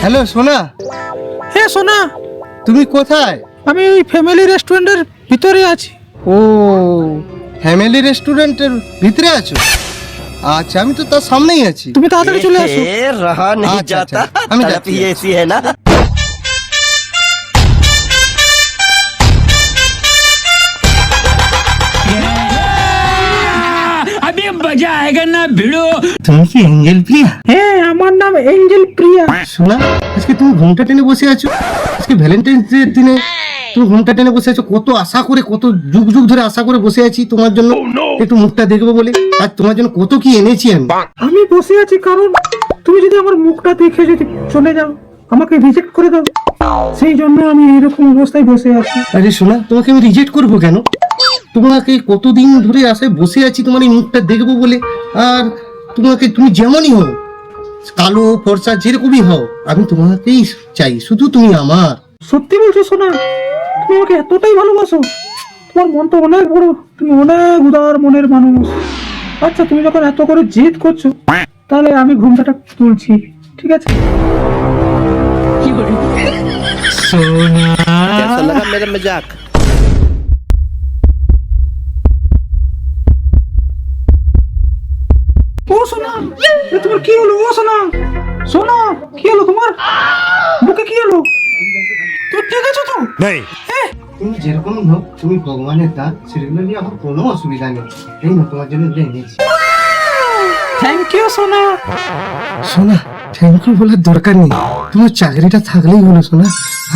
Hello সোনা। হ্যাঁ সোনা, তুমি কোথায়? আমি ওই ফ্যামিলি রেস্টুরেন্টের ভিতরে আছি। ও, ফ্যামিলি রেস্টুরেন্টের ভিতরে আছো? আচ্ছা, আমি তো তার সামনেই আছি। তুমি তাড়াতাড়ি চলে আসো। रहा नहीं अच्छा, जाता अच्छा, हम तड़प जाते ही हैं। ऐसी है ना। अभी मजा आएगा ना भिड़ो। তুমি কি এঞ্জেল প্রিয়া? হ্যাঁ, আমার নাম এঞ্জেল প্রিয়া। সোনা, আজকে তুমি ঘুমটা টেনে বসে আছো। আজকে ভ্যালেন্টাইন্স ডে দিনে তুমি ঘুমটা টেনে বসে আছো। কত আশা করে, কত যুগ যুগ ধরে আশা করে বসে আছি তোমার জন্য, একটু মুখটা দেখবো বলে। আর তোমার জন্য কত কি এনেছি আমি। আমি বসে আছি কারণ তুমি যদি আমার মুখটা দেখে যদি চলে যাও, আমাকে রিজেক্ট করে দাও, সেই জন্য আমি এরকম অবস্থায় বসে আছি। আরে সোনা, তোমাকে আমি রিজেক্ট করবো কেন? তোমাকে কতদিন ধরে আশায় বসে আছি তোমার এই মুখটা দেখবো বলে। আর তোমাকে, তুমি যেমনই হও, কালো ফর্সা যেরকমই হও, আমি তোমাকেই চাই, শুধু তুমি আমার। সত্যি বলছো সোনা? তুমি আমাকে এতটাই ভালোবাসো? তোমার মন তো অনেক বড়, তুমি অনেক উদার মনের মানুষ। আচ্ছা, তুমি যখন এত করে জেদ করছো, তাহলে আমি ঘুমটাটা তুলছি, ঠিক আছে? कैसा लगा मेरा मजाक? ও সোনা, তোমার কি হলো? ও সোনা, সোনা, কি হলো তোমার? বুকে কি হলো? তুমি ঠিক আছো তো? তুমি যেরকমই হোক, তুমি ভগবানের দান, সেগুলো নিয়ে আমার কোনো অসুবিধা নেই। এই না, তোমার জন্য এগুলো এনেছি। থ্যাংক ইউ সোনা। সোনা, থ্যাংক ইউ বলার দরকার নেই, তোমার চাকরিটা থাকলেই হলো সোনা,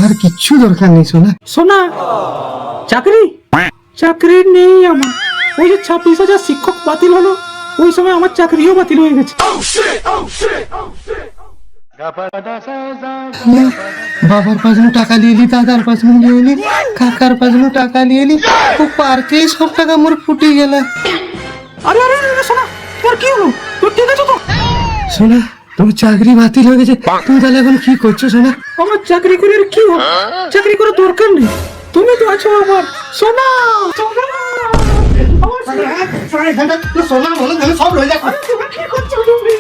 আর কিচ্ছু দরকার নেই সোনা। সোনা, চাকরি চাকরি নেই আমার। ওই যে 26,000 শিক্ষক বাতিল হলো, ওই সময় আমার চাকরিও বাতিল হয়ে গেছে। বাবার পাশে টাকা নিয়ে এলি, দাদার পাশে নিয়ে এলি, কাকার পাশে টাকা নিয়ে এলি, ও পার্কেই সব টাকা মোর ফুটে গেল। আরে আরে আরে সোনা, তোমার কি হলো? তুমি ঠিক আছো তো? সোনা, তোমার চাকরি বাতিল হয়ে গেছে, তুমি তাহলে এখন কি করছো সোনা? আমার চাকরি করে আর কি হবে? চাকরি করার দরকার নেই, তুমি তো আছো আমার। সোনা, সোনা, আমার সোনা বলো, সব রয়ে যাক। কি করছো তুমি?